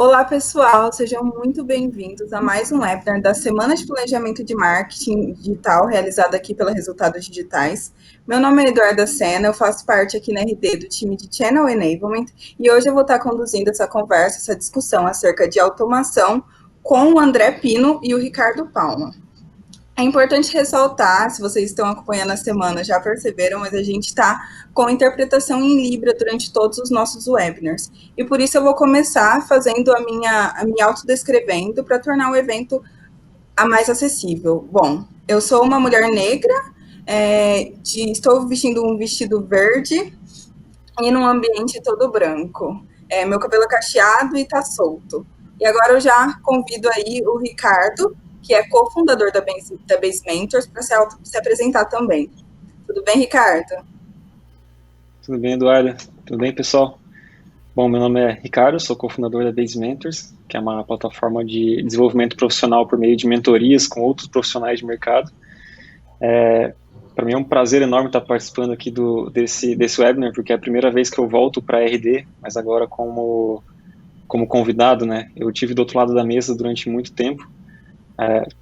Olá, pessoal, sejam muito bem-vindos a mais um webinar da Semana de Planejamento de Marketing Digital, realizada aqui pela Resultados Digitais. Meu nome é Eduarda Sena, eu faço parte aqui na RD do time de Channel Enablement e hoje eu vou estar conduzindo essa conversa, essa discussão acerca de automação com o André Pino e o Ricardo Palma. É importante ressaltar, se vocês estão acompanhando a semana, já perceberam, mas a gente está com interpretação em Libra durante todos os nossos webinars. E por isso eu vou começar fazendo me autodescrevendo para tornar o evento mais acessível. Bom, eu sou uma mulher negra, estou vestindo um vestido verde e num ambiente todo branco. Meu cabelo é cacheado e está solto. E agora eu já convido aí o Ricardo, que é cofundador da Base Mentors, para se apresentar também. Tudo bem, Ricardo? Tudo bem, Eduardo? Tudo bem, pessoal? Bom, meu nome é Ricardo, sou cofundador da Base Mentors, que é uma plataforma de desenvolvimento profissional por meio de mentorias com outros profissionais de mercado. Para mim é um prazer enorme estar participando aqui desse webinar, porque é a primeira vez que eu volto para a RD, mas agora como convidado, né? Eu tive do outro lado da mesa durante muito tempo,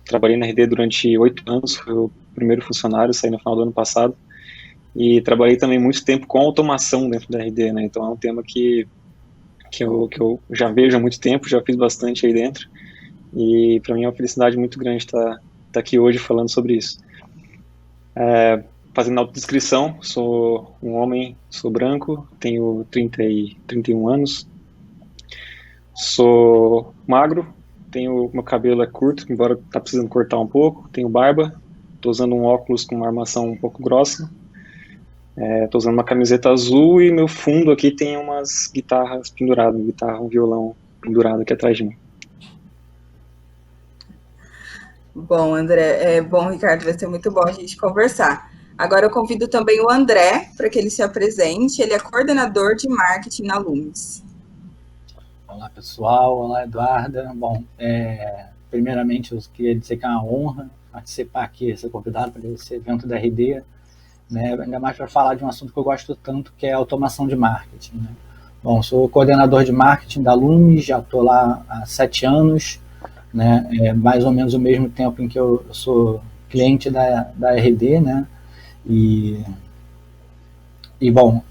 trabalhei na RD durante 8 anos, fui o primeiro funcionário, saí no final do ano passado, e trabalhei também muito tempo com automação dentro da RD, né? Então é um tema que eu já vejo há muito tempo, já fiz bastante aí dentro, e para mim é uma felicidade muito grande estar aqui hoje falando sobre isso. Fazendo autodescrição, sou um homem, sou branco, tenho 31 anos, sou magro, meu cabelo é curto, embora tá precisando cortar um pouco, tenho barba, estou usando um óculos com uma armação um pouco grossa, estou usando uma camiseta azul e meu fundo aqui tem umas guitarras penduradas, um violão pendurado aqui atrás de mim. Bom, André, bom, Ricardo, vai ser muito bom a gente conversar. Agora eu convido também o André para que ele se apresente. Ele é coordenador de marketing na Lumis. Olá, pessoal. Olá, Eduarda. Bom, primeiramente eu queria dizer que é uma honra participar aqui, ser convidado para esse evento da RD, né? Ainda mais para falar de um assunto que eu gosto tanto, que é a automação de marketing, né? Bom, sou coordenador de marketing da Lumis, já estou lá há 7 anos, né? Mais ou menos o mesmo tempo em que eu sou cliente da RD, né? E bom,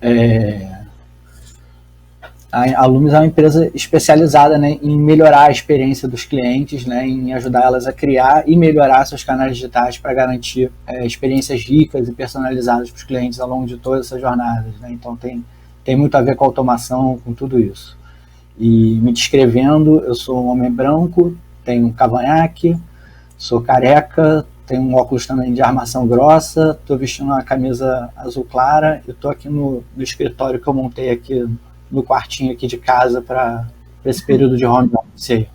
a Lumis é uma empresa especializada, né, em melhorar a experiência dos clientes, né, em ajudar elas a criar e melhorar seus canais digitais para garantir experiências ricas e personalizadas para os clientes ao longo de todas essas jornadas, né? Então tem muito a ver com a automação, com tudo isso. E me descrevendo, eu sou um homem branco, tenho um cavanhaque, sou careca, tenho um óculos também de armação grossa, estou vestindo uma camisa azul clara e estou aqui no escritório que eu montei aqui no quartinho aqui de casa para esse período de home office aí.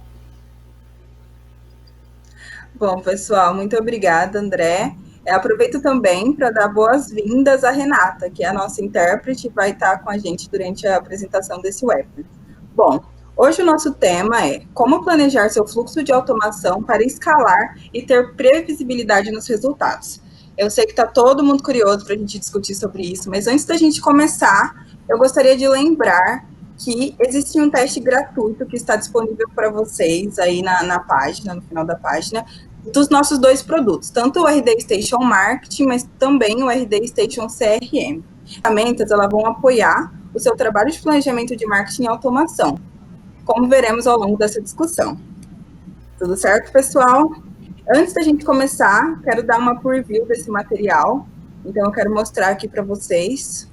Bom, pessoal, muito obrigada, André. Aproveito também para dar boas-vindas à Renata, que é a nossa intérprete, vai estar com a gente durante a apresentação desse webinar. Bom, hoje o nosso tema é como planejar seu fluxo de automação para escalar e ter previsibilidade nos resultados. Eu sei que está todo mundo curioso para a gente discutir sobre isso, mas antes da gente começar, eu gostaria de lembrar que existe um teste gratuito que está disponível para vocês aí na página, no final da página, dos nossos 2 produtos, tanto o RD Station Marketing, mas também o RD Station CRM. As ferramentas elas vão apoiar o seu trabalho de planejamento de marketing e automação, como veremos ao longo dessa discussão. Tudo certo, pessoal? Antes da gente começar, quero dar uma preview desse material, então eu quero mostrar aqui para vocês.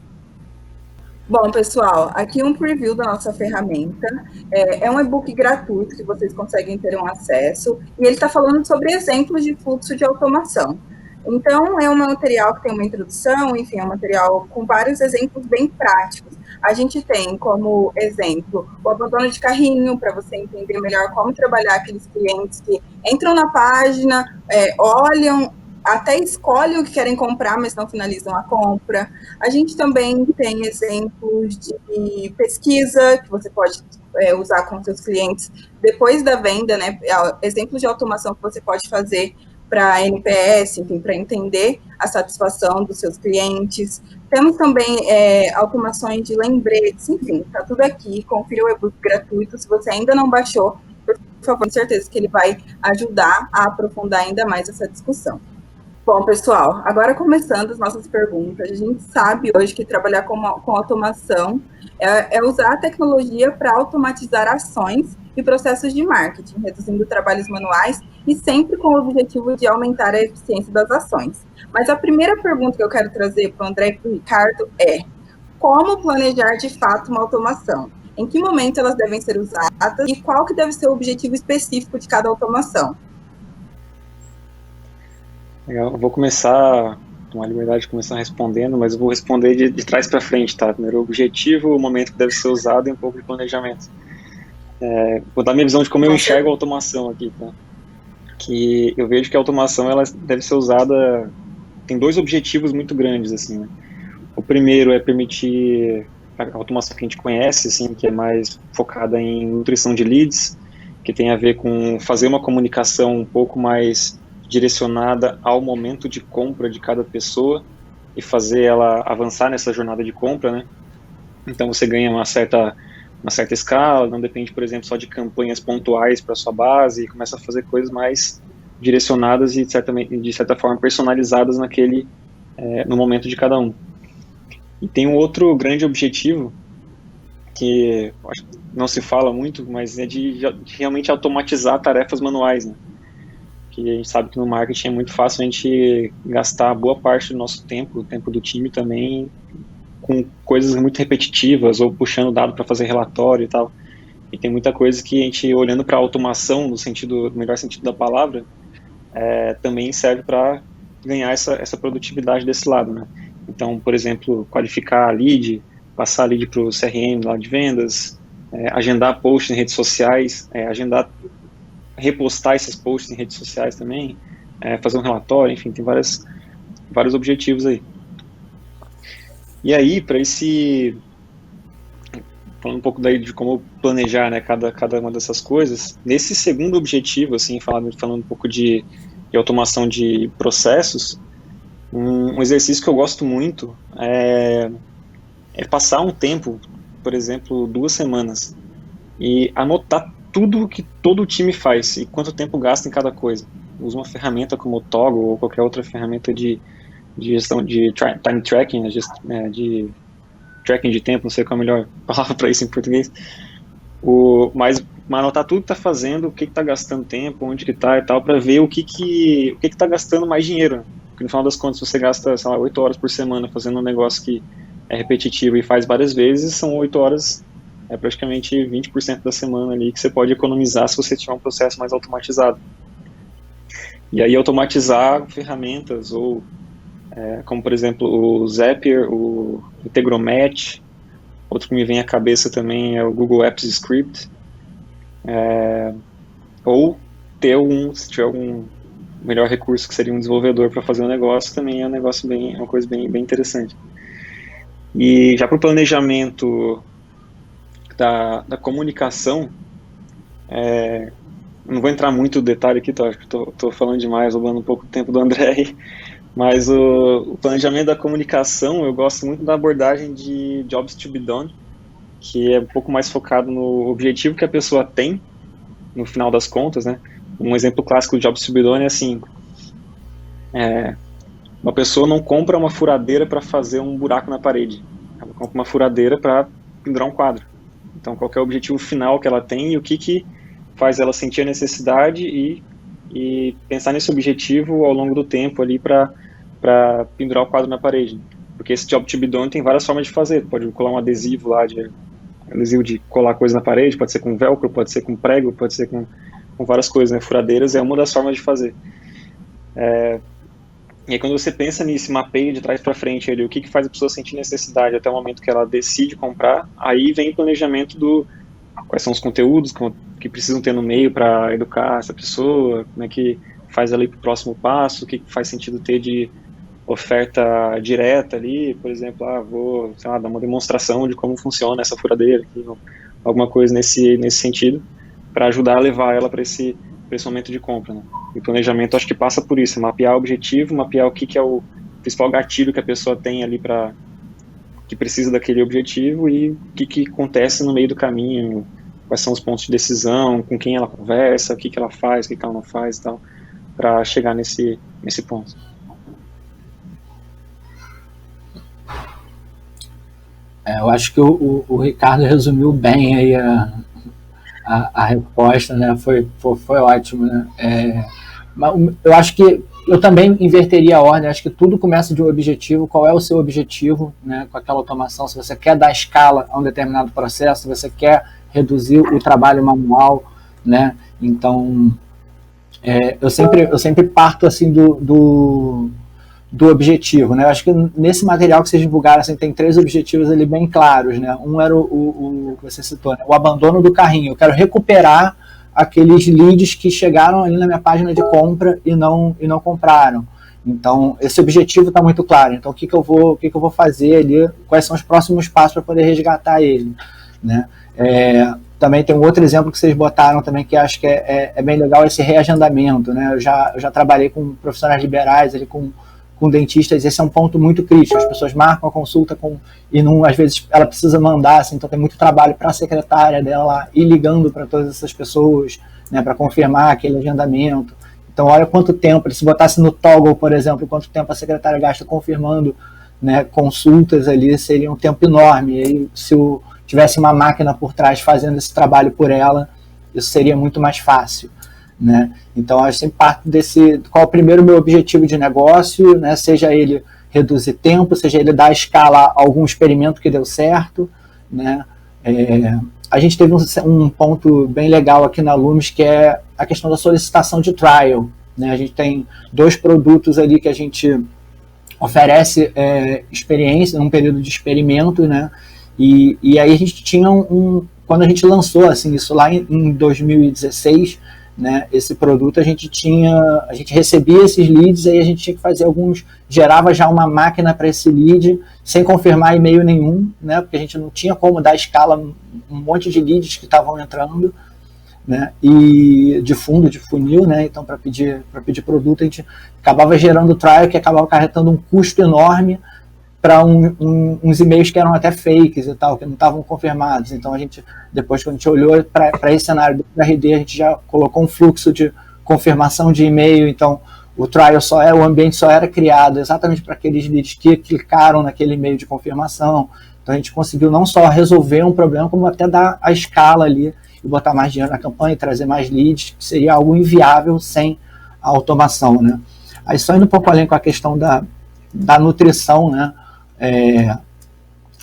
Bom, pessoal, aqui um preview da nossa ferramenta. É um e-book gratuito que vocês conseguem ter um acesso, e ele está falando sobre exemplos de fluxo de automação. Então, é um material que tem uma introdução, enfim, é um material com vários exemplos bem práticos. A gente tem como exemplo o abandono de carrinho, para você entender melhor como trabalhar aqueles clientes que entram na página, olham, até escolhem o que querem comprar, mas não finalizam a compra. A gente também tem exemplos de pesquisa que você pode usar com seus clientes depois da venda, né? Exemplos de automação que você pode fazer para NPS, enfim, para entender a satisfação dos seus clientes. Temos também automações de lembretes, enfim, está tudo aqui. Confira o e-book gratuito. Se você ainda não baixou, por favor, com certeza que ele vai ajudar a aprofundar ainda mais essa discussão. Bom, pessoal, agora começando as nossas perguntas. A gente sabe hoje que trabalhar com automação é usar a tecnologia para automatizar ações e processos de marketing, reduzindo trabalhos manuais e sempre com o objetivo de aumentar a eficiência das ações. Mas a primeira pergunta que eu quero trazer para o André e para o Ricardo é: como planejar de fato uma automação? Em que momento elas devem ser usadas e qual que deve ser o objetivo específico de cada automação? Legal. Eu vou começar, tomar a liberdade de começar respondendo, mas eu vou responder de trás para frente, tá? Primeiro o objetivo, o momento que deve ser usado e um pouco de planejamento. Vou dar minha visão de como eu enxergo a automação aqui, tá? Que eu vejo que a automação ela deve ser usada, tem dois objetivos muito grandes, assim, né? O primeiro é permitir a automação que a gente conhece, assim, que é mais focada em nutrição de leads, que tem a ver com fazer uma comunicação um pouco mais direcionada ao momento de compra de cada pessoa e fazer ela avançar nessa jornada de compra, né? Então você ganha uma certa escala, não depende, por exemplo, só de campanhas pontuais para sua base e começa a fazer coisas mais direcionadas e de certa forma personalizadas no momento de cada um. E tem um outro grande objetivo que acho que não se fala muito, mas é de realmente automatizar tarefas manuais, né? Que a gente sabe que no marketing é muito fácil a gente gastar boa parte do nosso tempo, o tempo do time também, com coisas muito repetitivas ou puxando dado para fazer relatório e tal. E tem muita coisa que a gente, olhando para a automação, no melhor sentido da palavra, também serve para ganhar essa produtividade desse lado, né? Então, por exemplo, qualificar a lead, passar a lead para o CRM lá de vendas, agendar posts em redes sociais, repostar esses posts em redes sociais também, fazer um relatório, enfim, tem vários objetivos aí. E aí, falando um pouco daí de como planejar, né, cada uma dessas coisas, nesse segundo objetivo, assim, falando um pouco de automação de processos, um exercício que eu gosto muito é passar um tempo, por exemplo, 2 semanas, e anotar tudo que todo o time faz e quanto tempo gasta em cada coisa. Usa uma ferramenta como o Toggle ou qualquer outra ferramenta de gestão de time tracking, de tracking de tempo, não sei qual é a melhor palavra para isso em português. Mas anotar tudo que está fazendo, o que está gastando tempo, onde que está e tal, para ver o que está gastando mais dinheiro. Porque no final das contas, se você gasta, sei lá, 8 horas por semana fazendo um negócio que é repetitivo e faz várias vezes, são 8 horas, praticamente 20% da semana ali que você pode economizar se você tiver um processo mais automatizado. E aí automatizar ferramentas ou como por exemplo o Zapier, o Integromat, outro que me vem à cabeça também é o Google Apps Script, ou se tiver algum melhor recurso que seria um desenvolvedor para fazer um negócio, também é uma coisa bem interessante. E já para o planejamento da comunicação, não vou entrar muito no detalhe aqui, acho que estou falando demais, roubando um pouco do tempo do André, mas o planejamento da comunicação, eu gosto muito da abordagem de Jobs to be Done, que é um pouco mais focado no objetivo que a pessoa tem, no final das contas, né? Um exemplo clássico de Jobs to be Done é assim, uma pessoa não compra uma furadeira para fazer um buraco na parede, ela compra uma furadeira para pendurar um quadro. Então, qual que é o objetivo final que ela tem e o que faz ela sentir a necessidade e pensar nesse objetivo ao longo do tempo ali para pendurar o quadro na parede. Porque esse Job to be Done tem várias formas de fazer. Pode colar um adesivo lá, adesivo de colar coisa na parede, pode ser com velcro, pode ser com prego, pode ser com várias coisas, né? Furadeiras é uma das formas de fazer. E aí quando você pensa nisso, mapeia de trás para frente ali, o que faz a pessoa sentir necessidade até o momento que ela decide comprar, aí vem o planejamento quais são os conteúdos que precisam ter no meio para educar essa pessoa, como é que faz ela ir para o próximo passo, o que faz sentido ter de oferta direta ali, por exemplo, vou, sei lá, dar uma demonstração de como funciona essa furadeira, aqui, alguma coisa nesse sentido, para ajudar a levar ela para esse esse momento de compra, né? E o planejamento acho que passa por isso, mapear o objetivo, mapear o que é o principal gatilho que a pessoa tem ali para que precisa daquele objetivo e o que acontece no meio do caminho, quais são os pontos de decisão, com quem ela conversa, o que ela faz, o que ela não faz e tal, para chegar nesse ponto. Eu acho que o Ricardo resumiu bem aí a resposta, né? Foi ótimo, né? Eu acho que eu também inverteria a ordem. Acho que tudo começa de um objetivo. Qual é o seu objetivo, né, com aquela automação? Se você quer dar escala a um determinado processo, se você quer reduzir o trabalho manual, né? Então, eu sempre parto assim do objetivo, né? Eu acho que nesse material que vocês divulgaram, assim, tem 3 objetivos ali bem claros, né? Um era o que você citou, né? O abandono do carrinho. Eu quero recuperar aqueles leads que chegaram ali na minha página de compra e não compraram. Então, esse objetivo está muito claro. Então, o que eu vou fazer ali? Quais são os próximos passos para poder resgatar ele, né? Também tem um outro exemplo que vocês botaram também, que acho que é bem legal, esse reagendamento, né? Eu já trabalhei com profissionais liberais, ali, com dentistas, esse é um ponto muito crítico. As pessoas marcam a consulta e não, às vezes ela precisa mandar, assim, então tem muito trabalho para a secretária dela lá, ir ligando para todas essas pessoas, né, para confirmar aquele agendamento. Então, olha quanto tempo, se botasse no Toggle, por exemplo, quanto tempo a secretária gasta confirmando, né, consultas ali, seria um tempo enorme. E aí, se tivesse uma máquina por trás fazendo esse trabalho por ela, isso seria muito mais fácil, né? Então, eu sempre parto qual é o primeiro meu objetivo de negócio, né? Seja ele reduzir tempo, seja ele dar escala a algum experimento que deu certo, né? A gente teve um ponto bem legal aqui na Loomis, que é a questão da solicitação de trial, né? A gente tem 2 produtos ali que a gente oferece experiência, um período de experimento, né? E aí a gente tinha quando a gente lançou assim, isso lá em 2016, né, esse produto, a gente recebia esses leads, aí a gente tinha que fazer gerava já uma máquina para esse lead, sem confirmar e-mail nenhum, né, porque a gente não tinha como dar escala um monte de leads que estavam entrando, né, e de fundo, de funil, né, então para pedir produto, a gente acabava gerando trial, que acabava acarretando um custo enorme para uns e-mails que eram até fakes e tal, que não estavam confirmados. Então, depois que a gente olhou para esse cenário do RD, a gente já colocou um fluxo de confirmação de e-mail. Então, o ambiente só era criado exatamente para aqueles leads que clicaram naquele e-mail de confirmação. Então, a gente conseguiu não só resolver um problema, como até dar a escala ali e botar mais dinheiro na campanha e trazer mais leads, que seria algo inviável sem a automação, né? Aí, só indo um pouco além com a questão da nutrição, né?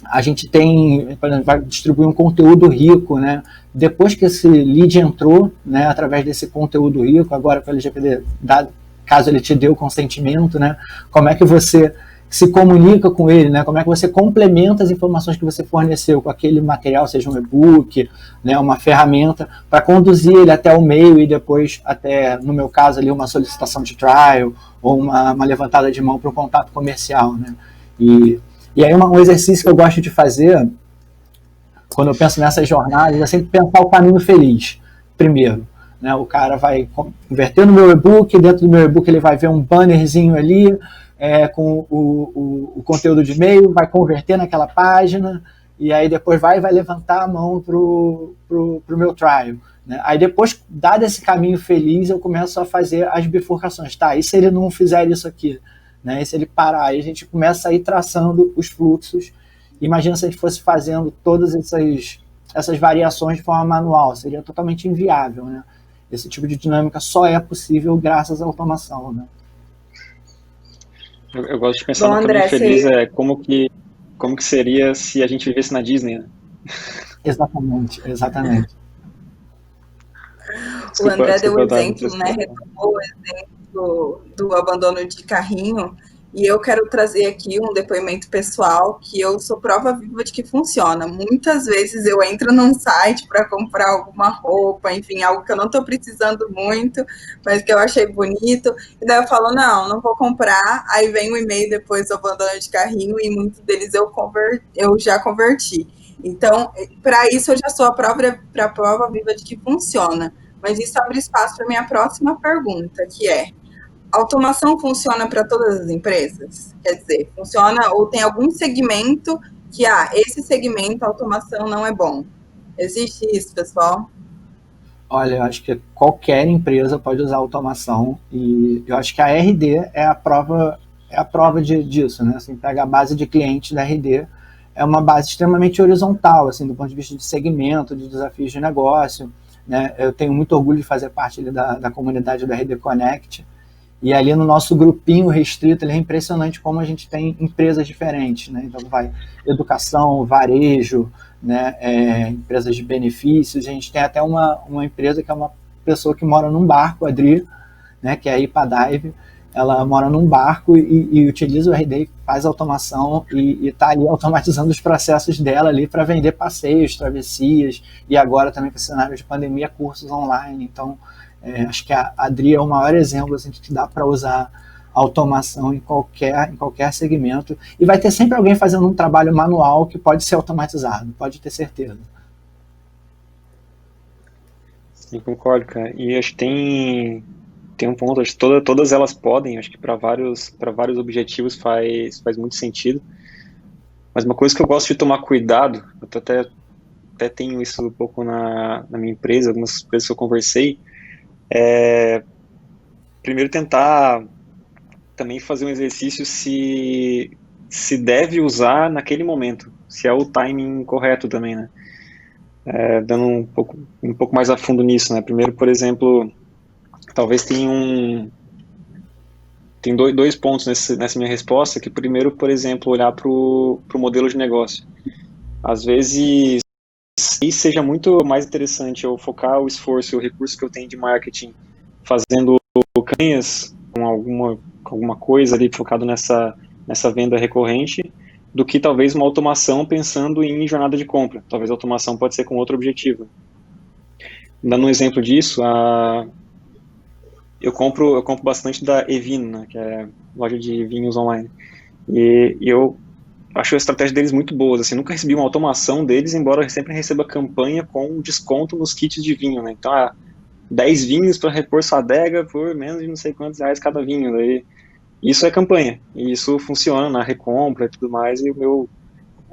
A gente tem, por exemplo, vai distribuir um conteúdo rico, né? Depois que esse lead entrou, né, através desse conteúdo rico, agora com o LGPD, caso ele te dê o consentimento, né, como é que você se comunica com ele, né, como é que você complementa as informações que você forneceu com aquele material, seja um e-book, né, uma ferramenta, para conduzir ele até o meio e depois até, no meu caso, ali, uma solicitação de trial ou uma levantada de mão para o contato comercial, né? E aí um exercício que eu gosto de fazer, quando eu penso nessas jornadas, é sempre pensar o caminho feliz, primeiro. Né? O cara vai converter no meu e-book, dentro do meu e-book ele vai ver um bannerzinho ali, com o conteúdo de e-mail, vai converter naquela página, e aí depois vai levantar a mão pro meu trial. Né? Aí depois, dado esse caminho feliz, eu começo a fazer as bifurcações. Tá, e se ele não fizer isso aqui? Né? E se ele parar? Aí a gente começa a ir traçando os fluxos. Imagina se a gente fosse fazendo todas essas variações de forma manual. Seria totalmente inviável. Né? Esse tipo de dinâmica só é possível graças à automação. Né? Eu gosto de pensar no caminho feliz, como que seria se a gente vivesse na Disney, né? Exatamente. O André deu o exemplo, né? Retomou o exemplo do abandono de carrinho, e eu quero trazer aqui um depoimento pessoal, que eu sou prova viva de que funciona. Muitas vezes eu entro num site para comprar alguma roupa, enfim, algo que eu não estou precisando muito, mas que eu achei bonito, e daí eu falo, não vou comprar, aí vem um e-mail depois do abandono de carrinho, e muitos deles eu já converti. Então, para isso eu já sou a prova viva de que funciona. Mas isso abre espaço para a minha próxima pergunta, que é: automação funciona para todas as empresas? Quer dizer, funciona ou tem algum segmento que, esse segmento a automação não é bom? Existe isso, pessoal? Olha, eu acho que qualquer empresa pode usar automação e eu acho que a RD é a prova disso, né? Assim, pega a base de clientes da RD, é uma base extremamente horizontal, assim, do ponto de vista de segmento, de desafios de negócio, né? Eu tenho muito orgulho de fazer parte ali da comunidade da RD Connect. E ali no nosso grupinho restrito, ele é impressionante como a gente tem empresas diferentes, né? Então vai educação, varejo, né? Empresas de benefícios. A gente tem até uma empresa que é uma pessoa que mora num barco, a Adri, né? Que é a Ipadive. Ela mora num barco e utiliza o RD, faz automação e está ali automatizando os processos dela ali para vender passeios, travessias e agora também com o cenário de pandemia, cursos online. Então, acho que a Adri é o maior exemplo assim, que dá para usar automação em qualquer segmento. E vai ter sempre alguém fazendo um trabalho manual que pode ser automatizado, pode ter certeza. Sim, concordo, cara. E acho que tem um ponto, acho que todas elas podem, acho que para vários objetivos faz muito sentido. Mas uma coisa que eu gosto de tomar cuidado, eu até tenho isso um pouco na minha empresa, algumas empresas que eu conversei, primeiro tentar também fazer um exercício se deve usar naquele momento, se é o timing correto também, né? Dando um pouco mais a fundo nisso, né? Primeiro, por exemplo, talvez tem dois pontos nessa minha resposta, que primeiro, por exemplo, olhar para o modelo de negócio. Às vezes, seja muito mais interessante eu focar o esforço e o recurso que eu tenho de marketing fazendo campanhas com alguma coisa ali focado nessa venda recorrente, do que talvez uma automação pensando em jornada de compra. Talvez a automação pode ser com outro objetivo. Dando um exemplo disso, eu compro bastante da Evino, né, que é loja de vinhos online. E eu acho a estratégia deles muito boa. Assim, nunca recebi uma automação deles, embora eu sempre receba campanha com desconto nos kits de vinho, né? Então, 10 vinhos para repor sua adega por menos de não sei quantos reais cada vinho. Daí, isso é campanha. E isso funciona na recompra e tudo mais. E o meu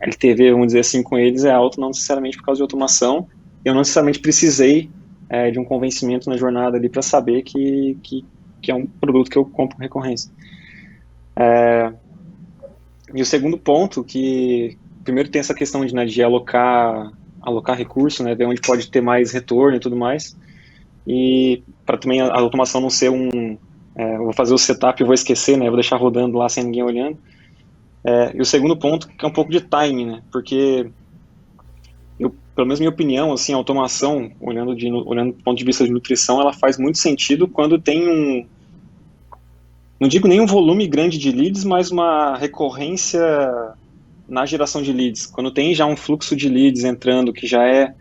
LTV, vamos dizer assim, com eles é alto, não necessariamente por causa de automação. Eu não necessariamente precisei de um convencimento na jornada ali para saber que é um produto que eu compro com recorrência. E o segundo ponto, que primeiro tem essa questão de alocar recurso, né, ver onde pode ter mais retorno e tudo mais, e para também a automação não ser eu vou fazer o setup e vou esquecer, né, vou deixar rodando lá sem ninguém olhando. E o segundo ponto, que é um pouco de timing, né, porque pelo menos minha opinião, assim, a automação, olhando do ponto de vista de nutrição, ela faz muito sentido quando tem não digo nem um volume grande de leads, mas uma recorrência na geração de leads. Quando tem já um fluxo de leads entrando, que já é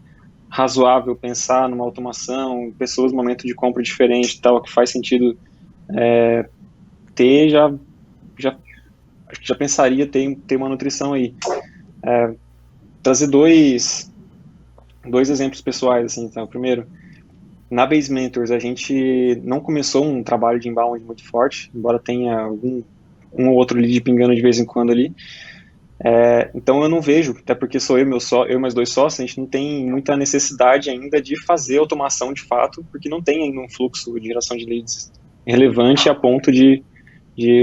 razoável pensar numa automação, pessoas no momento de compra diferente e tal, que faz sentido ter, acho que já pensaria ter uma nutrição aí. Trazer dois exemplos pessoais, assim, então. Primeiro, na Base Mentors, a gente não começou um trabalho de inbound muito forte, embora tenha um ou outro lead pingando de vez em quando ali. Então eu não vejo, até porque sou eu e mais dois sócios, a gente não tem muita necessidade ainda de fazer automação de fato, porque não tem ainda um fluxo de geração de leads relevante a ponto de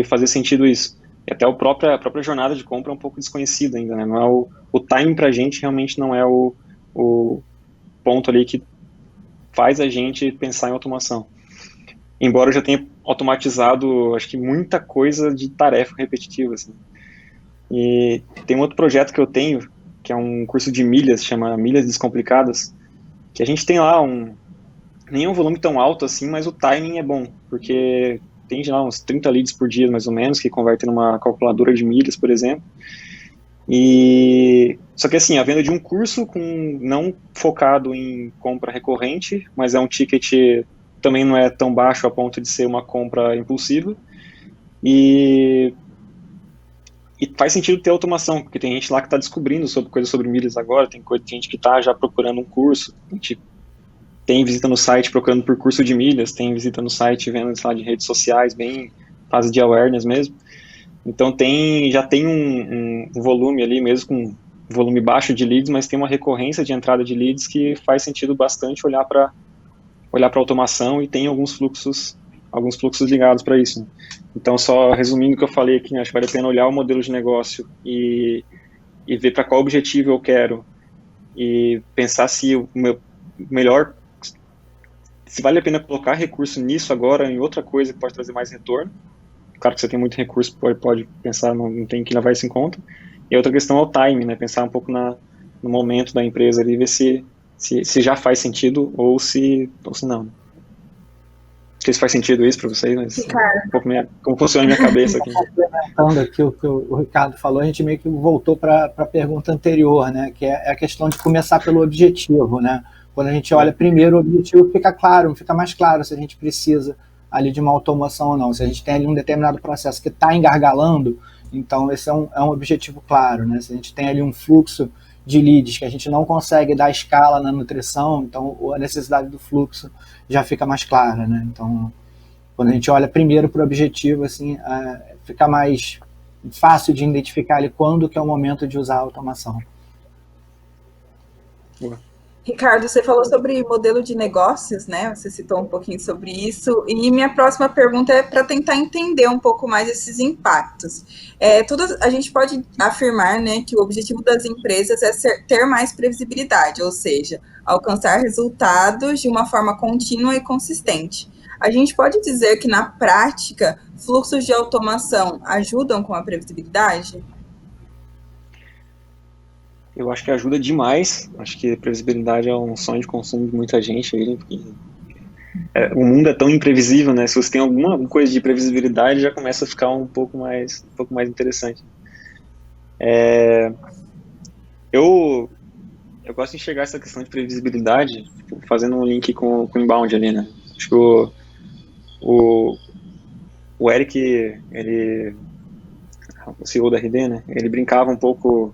fazer sentido isso. E até a própria jornada de compra é um pouco desconhecida ainda, né? Não é o timing pra gente realmente não é o ponto ali que faz a gente pensar em automação. Embora eu já tenha automatizado, acho que muita coisa de tarefa repetitiva, assim. E tem um outro projeto que eu tenho, que é um curso de milhas, chama Milhas Descomplicadas, que a gente tem lá nem é um volume tão alto assim, mas o timing é bom, porque tem já uns 30 leads por dia, mais ou menos, que convertem numa calculadora de milhas, por exemplo. Só que assim, a venda de um curso não focado em compra recorrente, mas é um ticket também não é tão baixo a ponto de ser uma compra impulsiva. E faz sentido ter automação, porque tem gente lá que está descobrindo coisas sobre milhas agora, tem gente que está já procurando um curso, a gente tem visita no site procurando por curso de milhas, tem visita no site vendo, sei lá, de redes sociais, bem fase de awareness mesmo. Então já tem um volume ali, mesmo com volume baixo de leads, mas tem uma recorrência de entrada de leads que faz sentido bastante olhar para automação, e tem alguns fluxos ligados para isso, né? Então, só resumindo o que eu falei aqui, né, acho que vale a pena olhar o modelo de negócio e ver para qual objetivo eu quero, e pensar se o meu melhor, se vale a pena colocar recurso nisso agora, em outra coisa que pode trazer mais retorno. Claro que você tem muito recurso, pode pensar, não tem que levar isso em conta. E a outra questão é o time, né? Pensar um pouco no momento da empresa ali, ver se já faz sentido ou se não. Não sei se faz sentido isso para vocês, mas um pouco como funciona a minha cabeça aqui. Complementando aqui o que o Ricardo falou, a gente meio que voltou para a pergunta anterior, né? Que é a questão de começar pelo objetivo, né? Quando a gente olha primeiro o objetivo, fica mais claro se a gente precisa ali de uma automação ou não. Se a gente tem ali um determinado processo que está engargalando, então esse é um objetivo claro, né? Se a gente tem ali um fluxo de leads que a gente não consegue dar escala na nutrição, então a necessidade do fluxo já fica mais clara, né? Então, quando a gente olha primeiro para o objetivo, assim, fica mais fácil de identificar ali quando que é o momento de usar a automação. Ricardo, você falou sobre modelo de negócios, né? Você citou um pouquinho sobre isso. E minha próxima pergunta é para tentar entender um pouco mais esses impactos. A gente pode afirmar, né, que o objetivo das empresas é ter mais previsibilidade, ou seja, alcançar resultados de uma forma contínua e consistente. A gente pode dizer que, na prática, fluxos de automação ajudam com a previsibilidade? Eu acho que ajuda demais. Acho que previsibilidade é um sonho de consumo de muita gente aí, porque o mundo é tão imprevisível, né? Se você tem alguma coisa de previsibilidade, já começa a ficar um pouco mais interessante. Eu gosto de enxergar essa questão de previsibilidade, tipo, fazendo um link com o inbound ali, né? Acho que o Eric, o CEO da RD, né? Ele brincava um pouco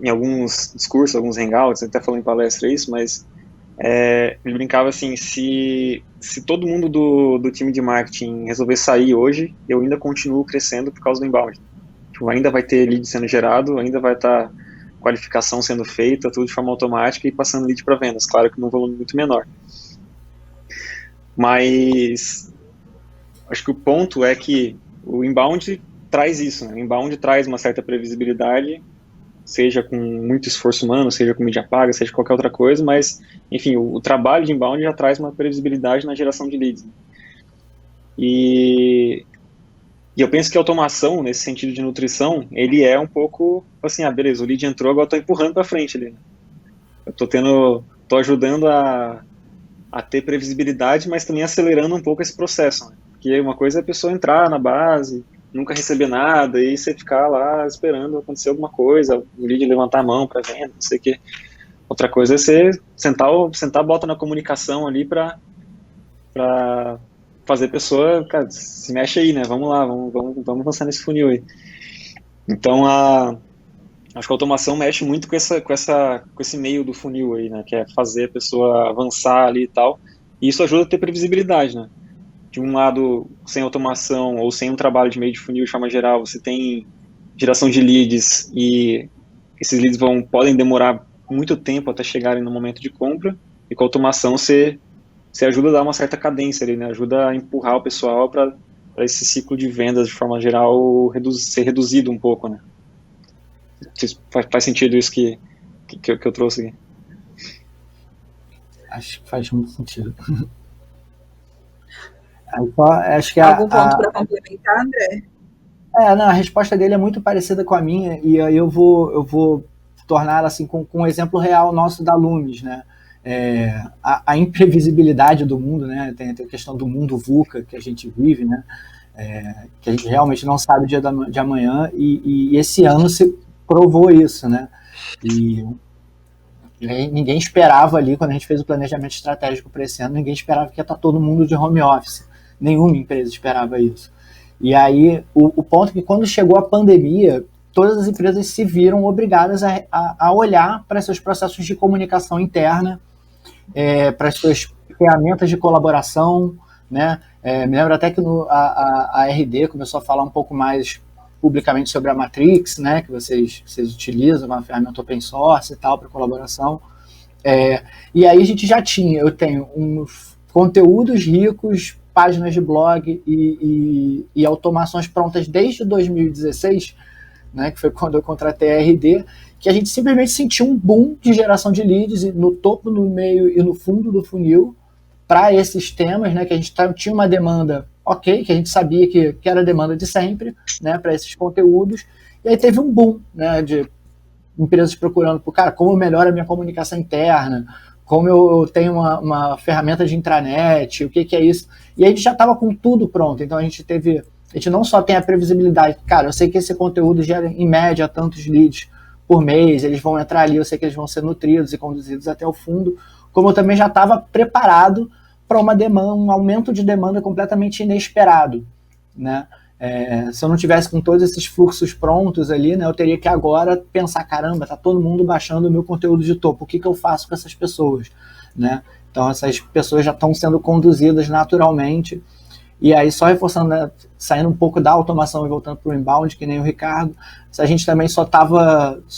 em alguns discursos, alguns hangouts, até falou em palestra isso, mas ele brincava assim, se todo mundo do time de marketing resolver sair hoje, eu ainda continuo crescendo por causa do inbound. Tipo, ainda vai ter lead sendo gerado, ainda vai estar qualificação sendo feita, tudo de forma automática e passando lead para vendas, claro que num volume muito menor. Mas acho que o ponto é que o inbound traz isso, né? O inbound traz uma certa previsibilidade, seja com muito esforço humano, seja com mídia paga, seja qualquer outra coisa, mas, enfim, o trabalho de inbound já traz uma previsibilidade na geração de leads. E eu penso que a automação, nesse sentido de nutrição, ele é um pouco assim, beleza, o lead entrou, agora eu tô empurrando para frente ali, né? Eu tô ajudando a ter previsibilidade, mas também acelerando um pouco esse processo, né? Porque uma coisa é a pessoa entrar na base, nunca receber nada, e você ficar lá esperando acontecer alguma coisa, o lead levantar a mão para venda, não sei o que. Outra coisa é você sentar bota na comunicação ali para fazer a pessoa, cara, se mexe aí, né? Vamos lá, vamos avançar nesse funil aí. Então, acho que a automação mexe muito com esse meio do funil aí, né? Que é fazer a pessoa avançar ali e tal. E isso ajuda a ter previsibilidade, né? De um lado, sem automação ou sem um trabalho de meio de funil de forma geral, você tem geração de leads e esses leads podem demorar muito tempo até chegarem no momento de compra, e com a automação você ajuda a dar uma certa cadência ali, né? Ajuda a empurrar o pessoal para esse ciclo de vendas de forma geral ser reduzido um pouco, né? Faz sentido isso que eu trouxe aqui? Acho que faz muito sentido. Acho que algum ponto para complementar, André? Não, a resposta dele é muito parecida com a minha, e aí eu vou torná-la assim com um exemplo real nosso da Loomis, né? A imprevisibilidade do mundo, né? Tem a questão do mundo VUCA que a gente vive, né? Que a gente realmente não sabe o dia de amanhã, e esse ano se provou isso, né? E ninguém esperava ali, quando a gente fez o planejamento estratégico para esse ano, ninguém esperava que ia estar todo mundo de home office. Nenhuma empresa esperava isso. E aí, o ponto é que quando chegou a pandemia, todas as empresas se viram obrigadas a olhar para seus processos de comunicação interna para as suas ferramentas de colaboração, né? Me lembro até que a RD começou a falar um pouco mais publicamente sobre a Matrix, né? Que vocês utilizam, uma ferramenta open source e tal para colaboração. E aí a gente eu tenho uns conteúdos ricos, páginas de blog e automações prontas desde 2016, né, que foi quando eu contratei a RD, que a gente simplesmente sentiu um boom de geração de leads no topo, no meio e no fundo do funil para esses temas, né, que a gente tinha uma demanda ok, que a gente sabia que era a demanda de sempre, né, para esses conteúdos, e aí teve um boom, né, de empresas procurando por, cara, como eu melhoro a minha comunicação interna, como eu tenho uma ferramenta de intranet, o que é isso, e a gente já estava com tudo pronto, então a gente não só tem a previsibilidade, cara, eu sei que esse conteúdo gera em média tantos leads por mês, eles vão entrar ali, eu sei que eles vão ser nutridos e conduzidos até o fundo, como eu também já estava preparado para um aumento de demanda completamente inesperado, né? Se eu não tivesse com todos esses fluxos prontos ali, né, eu teria que agora pensar, caramba, tá todo mundo baixando o meu conteúdo de topo, o que eu faço com essas pessoas, né? Então essas pessoas já estão sendo conduzidas naturalmente, e aí só reforçando, né, saindo um pouco da automação e voltando para o inbound, que nem o Ricardo, a gente também só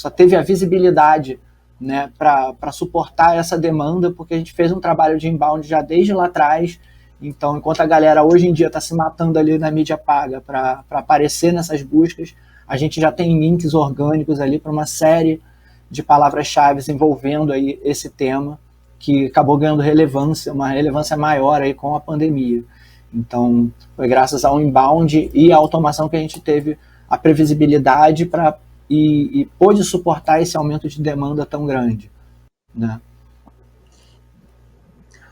teve a visibilidade, né, para suportar essa demanda, porque a gente fez um trabalho de inbound já desde lá atrás. Então, enquanto a galera hoje em dia está se matando ali na mídia paga para aparecer nessas buscas, a gente já tem links orgânicos ali para uma série de palavras-chave envolvendo aí esse tema, que acabou ganhando relevância, uma relevância maior aí com a pandemia. Então, foi graças ao inbound e à automação que a gente teve a previsibilidade e pôde suportar esse aumento de demanda tão grande, né?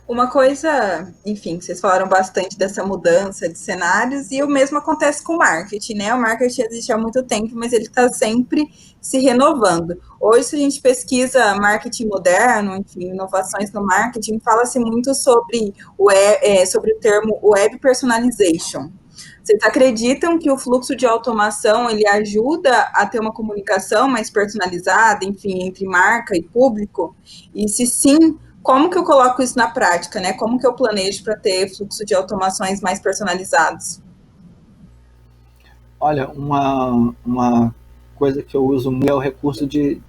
Uma coisa, enfim, vocês falaram bastante dessa mudança de cenários e o mesmo acontece com o marketing, né? O marketing existe há muito tempo, mas ele está sempre se renovando. Hoje, se a gente pesquisa marketing moderno, enfim, inovações no marketing, fala-se muito sobre o termo web personalization. Vocês acreditam que o fluxo de automação ele ajuda a ter uma comunicação mais personalizada, enfim, entre marca e público? E se sim, como que eu coloco isso na prática, né? Como que eu planejo para ter fluxo de automações mais personalizados? Olha, uma coisa que eu uso muito é o recurso de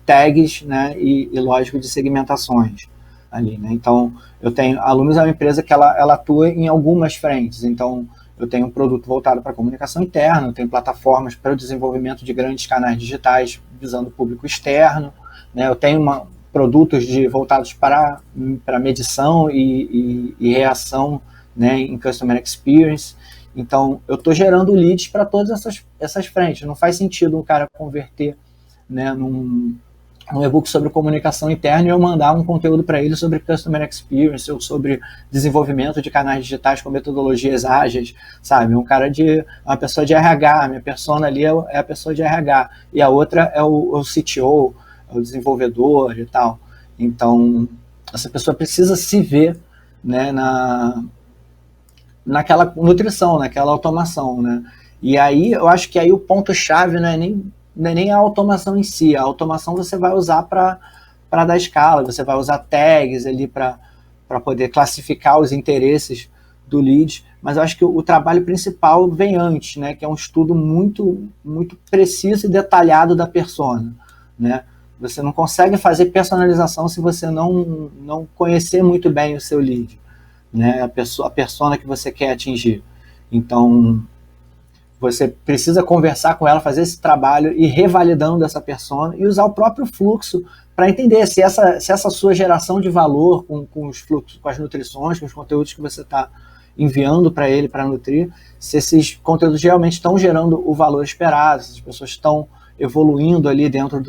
tags, né, e lógico de segmentações ali, né? Então, a Lumis é uma empresa que ela atua em algumas frentes. Então, eu tenho um produto voltado para a comunicação interna, eu tenho plataformas para o desenvolvimento de grandes canais digitais visando o público externo, né? Eu tenho produtos voltados para medição e reação, né, em Customer Experience. Então, eu estou gerando leads para todas essas frentes. Não faz sentido um cara converter, né, num e-book sobre comunicação interna e eu mandar um conteúdo para ele sobre Customer Experience ou sobre desenvolvimento de canais digitais com metodologias ágeis, sabe? Uma pessoa de RH, minha persona ali é a pessoa de RH, e a outra é o CTO, o desenvolvedor e tal. Então, essa pessoa precisa se ver, né, naquela nutrição, naquela automação, né? E aí, eu acho que aí o ponto-chave não é nem a automação em si. A automação você vai usar para dar escala, você vai usar tags ali para poder classificar os interesses do lead, mas eu acho que o trabalho principal vem antes, né, que é um estudo muito, muito preciso e detalhado da persona, né? Você não consegue fazer personalização se você não conhecer muito bem o seu lead, né? A persona que você quer atingir. Então, você precisa conversar com ela, fazer esse trabalho e ir revalidando essa persona e usar o próprio fluxo para entender se essa sua geração de valor com os fluxos, com as nutrições, com os conteúdos que você está enviando para ele para nutrir, se esses conteúdos realmente estão gerando o valor esperado, se as pessoas estão evoluindo ali dentro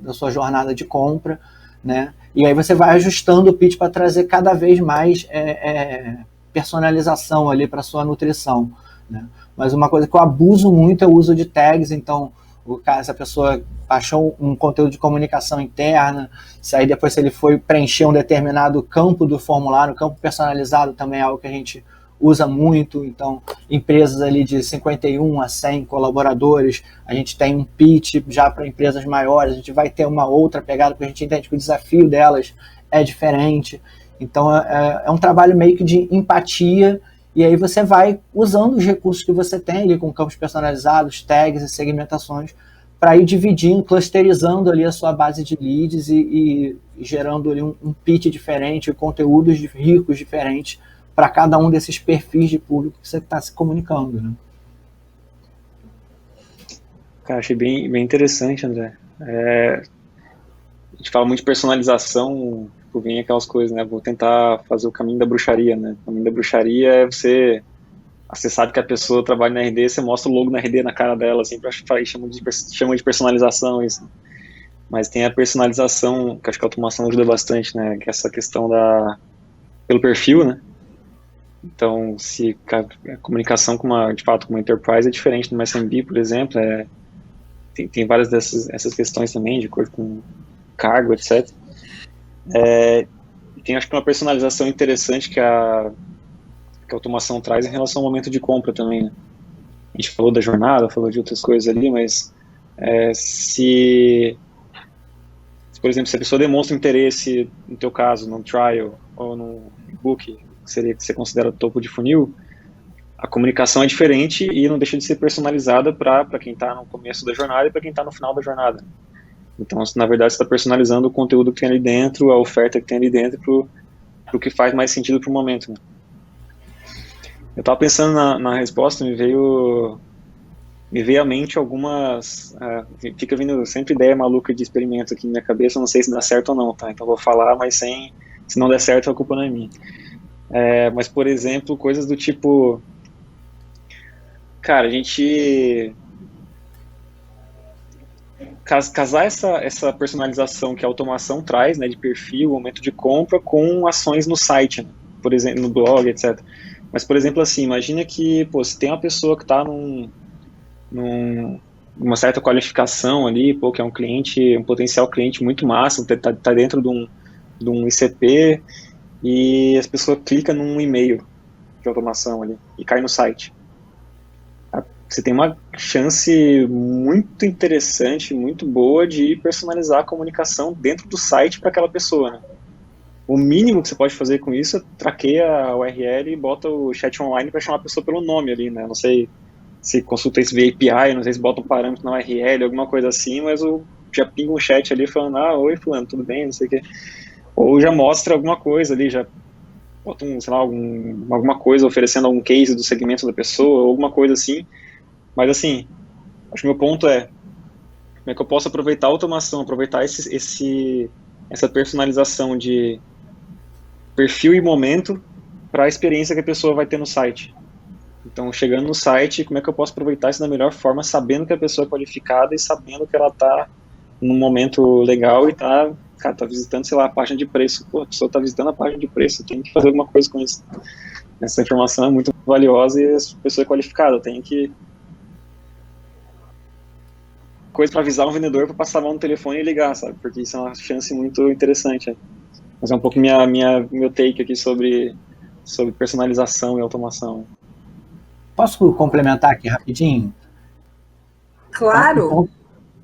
da sua jornada de compra, né? E aí você vai ajustando o pitch para trazer cada vez mais personalização ali para a sua nutrição, né? Mas uma coisa que eu abuso muito é o uso de tags. Então, se a pessoa baixou um conteúdo de comunicação interna, se ele foi preencher um determinado campo do formulário, campo personalizado também é algo que a gente usa muito. Então, empresas ali de 51 a 100 colaboradores, a gente tem um pitch já para empresas maiores, a gente vai ter uma outra pegada, porque a gente entende que o desafio delas é diferente. Então é um trabalho meio que de empatia, e aí você vai usando os recursos que você tem ali com campos personalizados, tags e segmentações, para ir dividindo, clusterizando ali a sua base de leads e gerando ali um pitch diferente, conteúdos ricos diferentes para cada um desses perfis de público que você está se comunicando, né? Cara, achei bem interessante, André. A gente fala muito de personalização, vem aquelas coisas, né? Vou tentar fazer o caminho da bruxaria, né? O caminho da bruxaria é você sabe que a pessoa trabalha na RD, você mostra o logo na RD na cara dela, assim, chama de personalização isso. Mas tem a personalização, que acho que a automação ajuda bastante, né? Que é essa questão pelo perfil, né? Então, se a comunicação de fato, com uma enterprise é diferente do SMB, por exemplo, tem várias essas questões também, de acordo com cargo, etc. Tem, acho que uma personalização interessante que a automação traz em relação ao momento de compra também, né? A gente falou da jornada, falou de outras coisas ali, mas por exemplo, se a pessoa demonstra interesse, no teu caso, num trial ou num book, que você considera topo de funil, a comunicação é diferente e não deixa de ser personalizada para quem está no começo da jornada e para quem está no final da jornada. Então, na verdade, você está personalizando o conteúdo que tem ali dentro, a oferta que tem ali dentro, para o que faz mais sentido para o momento, né? Eu estava pensando na resposta, me veio à mente algumas... fica vindo sempre ideia maluca de experimento aqui na minha cabeça, eu não sei se dá certo ou não, tá? Então, eu vou falar, mas se não der certo, a culpa não é minha. Mas, por exemplo, coisas do tipo... Cara, a gente... casar essa personalização que a automação traz, né, de perfil, momento de compra, com ações no site, né? Por exemplo, no blog, etc. Mas, por exemplo, assim, imagina que, se tem uma pessoa que está numa certa qualificação ali, que é um potencial cliente muito massa, tá dentro de um ICP, e as pessoas clicam num e-mail de automação ali, e cai no site. Você tem uma chance muito interessante, muito boa de personalizar a comunicação dentro do site para aquela pessoa, né? O mínimo que você pode fazer com isso é traqueia a URL e bota o chat online para chamar a pessoa pelo nome ali, né? Não sei se consulta isso via API, não sei se bota um parâmetro na URL, alguma coisa assim, mas já pinga um chat ali falando, oi fulano, tudo bem, não sei o quê. Ou já mostra alguma coisa ali, já bota alguma coisa oferecendo algum case do segmento da pessoa, ou alguma coisa assim. Mas assim, acho que meu ponto é como é que eu posso aproveitar a automação, aproveitar essa personalização de perfil e momento para a experiência que a pessoa vai ter no site. Então, chegando no site, como é que eu posso aproveitar isso da melhor forma, sabendo que a pessoa é qualificada e sabendo que ela está num momento legal e tá visitando, sei lá, a página de preço. A pessoa está visitando a página de preço, tem que fazer alguma coisa com isso. Essa informação é muito valiosa e a pessoa é qualificada, tem que coisa para avisar um vendedor para passar a mão no telefone e ligar, sabe? Porque isso é uma chance muito interessante. Mas é um pouco meu take aqui sobre personalização e automação. Posso complementar aqui rapidinho? Claro.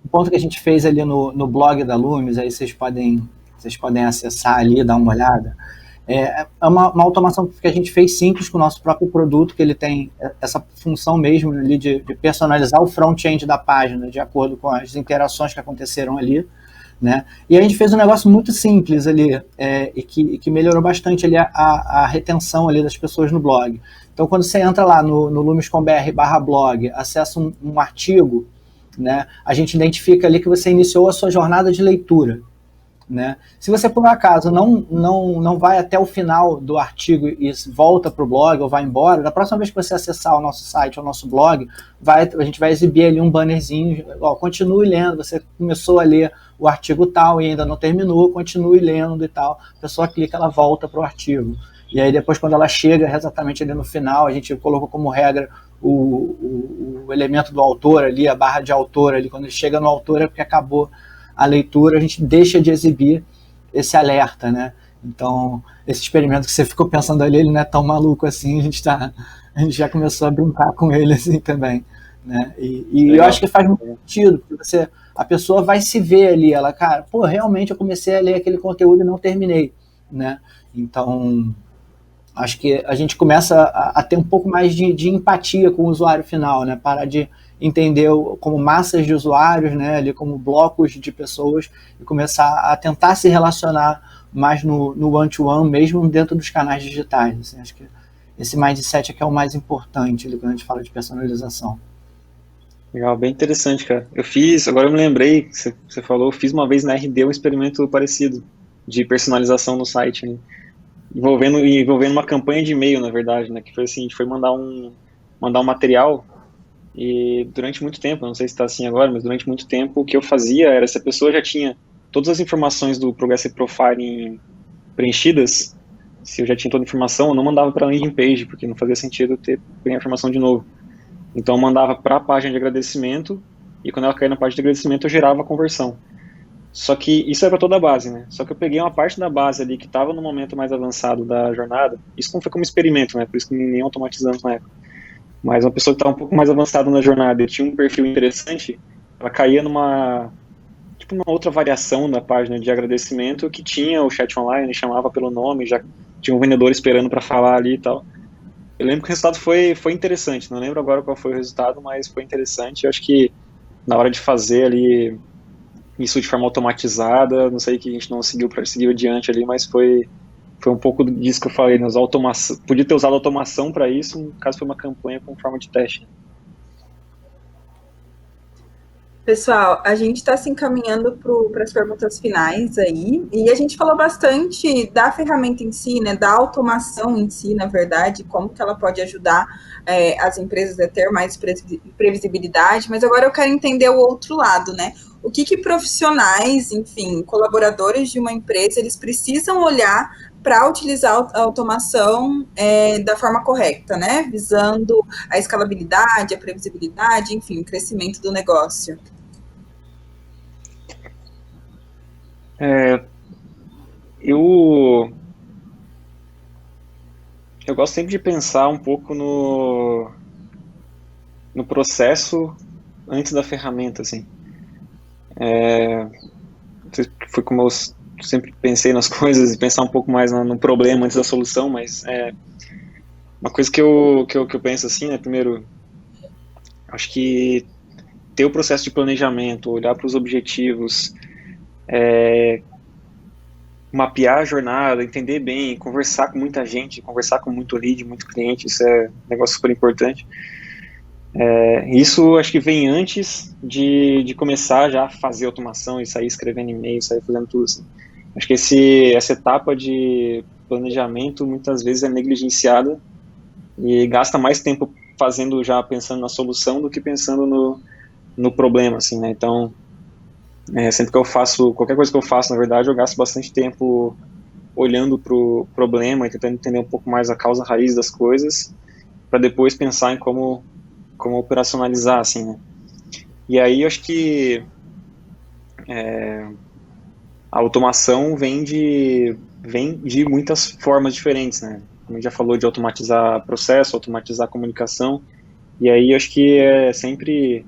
O ponto que a gente fez ali no blog da Lumis, aí vocês podem acessar ali, dar uma olhada. É uma automação que a gente fez simples com o nosso próprio produto, que ele tem essa função mesmo ali de personalizar o front-end da página de acordo com as interações que aconteceram ali, né? E a gente fez um negócio muito simples ali, e que melhorou bastante ali a retenção ali das pessoas no blog. Então, quando você entra lá no lumis.com.br/blog, acessa um artigo, né, a gente identifica ali que você iniciou a sua jornada de leitura, né? Se você por um acaso não vai até o final do artigo e volta para o blog ou vai embora, da próxima vez que você acessar o nosso site ou o nosso blog, a gente vai exibir ali um bannerzinho, continue lendo, você começou a ler o artigo tal e ainda não terminou, continue lendo e tal, a pessoa clica, ela volta para o artigo, e aí depois quando ela chega exatamente ali no final, a gente colocou como regra o elemento do autor ali, a barra de autor ali, quando ele chega no autor é porque acabou a leitura, a gente deixa de exibir esse alerta, né? Então, esse experimento que você ficou pensando ali, ele não é tão maluco assim, a gente já começou a brincar com ele assim também. né? E eu acho que faz muito sentido, porque a pessoa vai se ver ali, ela, cara, pô, realmente eu comecei a ler aquele conteúdo e não terminei, né? Então, acho que a gente começa a ter um pouco mais de empatia com o usuário final, né? Parar de entender como massas de usuários, né? Ali como blocos de pessoas e começar a tentar se relacionar mais no one-to-one, mesmo dentro dos canais digitais. Assim, acho que esse mindset é que é o mais importante quando a gente fala de personalização. Legal, bem interessante, cara. Agora eu me lembrei, que você falou, eu fiz uma vez na RD um experimento parecido de personalização no site, né? Envolvendo uma campanha de e-mail, na verdade, né? Que foi assim, a gente foi mandar um material e durante muito tempo, não sei se está assim agora, mas durante muito tempo o que eu fazia era, se a pessoa já tinha todas as informações do Progressive Profiling preenchidas, se eu já tinha toda a informação, eu não mandava para a landing page, porque não fazia sentido ter a informação de novo. Então eu mandava para a página de agradecimento e quando ela caía na página de agradecimento eu gerava a conversão. Só que isso é para toda a base, né? Só que eu peguei uma parte da base ali que estava no momento mais avançado da jornada, isso não foi como experimento, né? Por isso que nem automatizamos na época. Mas uma pessoa que estava um pouco mais avançada na jornada e tinha um perfil interessante, ela caía numa outra variação da página de agradecimento que tinha o chat online, chamava pelo nome, já tinha um vendedor esperando para falar ali e tal. Eu lembro que o resultado foi interessante, não lembro agora qual foi o resultado, mas foi interessante. Eu acho que na hora de fazer ali isso de forma automatizada, não sei que a gente não seguiu adiante ali, mas foi um pouco disso que eu falei, né? Podia ter usado automação para isso, no caso foi uma campanha com forma de teste. Pessoal, a gente está se encaminhando para as perguntas finais aí, e a gente falou bastante da ferramenta em si, né, da automação em si, na verdade, como que ela pode ajudar as empresas a ter mais previsibilidade, mas agora eu quero entender o outro lado, né? O que profissionais, enfim, colaboradores de uma empresa, eles precisam olhar para utilizar a automação da forma correta, né? Visando a escalabilidade, a previsibilidade, enfim, o crescimento do negócio. Eu gosto sempre de pensar um pouco no processo antes da ferramenta, assim. Foi como eu sempre pensei nas coisas e pensar um pouco mais no problema antes da solução, mas uma coisa que eu penso assim, né, primeiro, acho que ter o processo de planejamento, olhar para os objetivos, mapear a jornada, entender bem, conversar com muita gente, conversar com muito lead, muito cliente, isso é um negócio super importante. Isso acho que vem antes de começar já a fazer automação e sair escrevendo e-mail, sair fazendo tudo assim. Acho que essa etapa de planejamento muitas vezes é negligenciada e gasta mais tempo pensando na solução do que pensando no problema, assim, né? Então, sempre que eu faço, qualquer coisa que eu faço, na verdade, eu gasto bastante tempo olhando para o problema e tentando entender um pouco mais a causa raiz das coisas, para depois pensar em como operacionalizar, assim, né? E aí, eu acho que a automação vem de muitas formas diferentes, né? Como a gente já falou de automatizar processo, automatizar comunicação, e aí eu acho que é sempre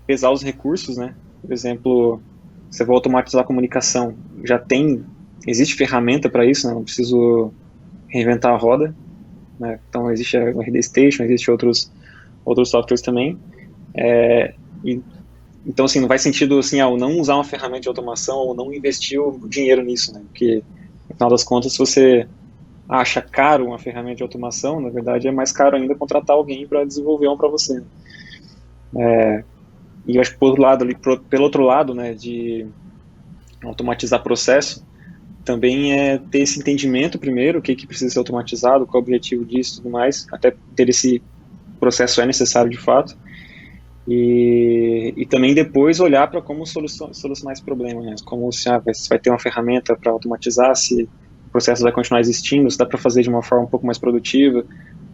pesar os recursos, né? Por exemplo, se eu vou automatizar a comunicação, existe ferramenta para isso, né? Não preciso reinventar a roda, né? Então existe a RD Station, existe outros softwares também. Então, assim, não faz sentido, assim, eu não usar uma ferramenta de automação ou não investir o dinheiro nisso, né? Porque, no final das contas, se você acha caro uma ferramenta de automação, na verdade é mais caro ainda contratar alguém para desenvolver uma para você. E eu acho que pelo outro lado, né, de automatizar processo, também é ter esse entendimento primeiro, o que precisa ser automatizado, qual é o objetivo disso e tudo mais, até ter esse processo é necessário de fato, e também depois olhar para como solucionar esse problema, né? Como se vai ter uma ferramenta para automatizar, se o processo vai continuar existindo, se dá para fazer de uma forma um pouco mais produtiva,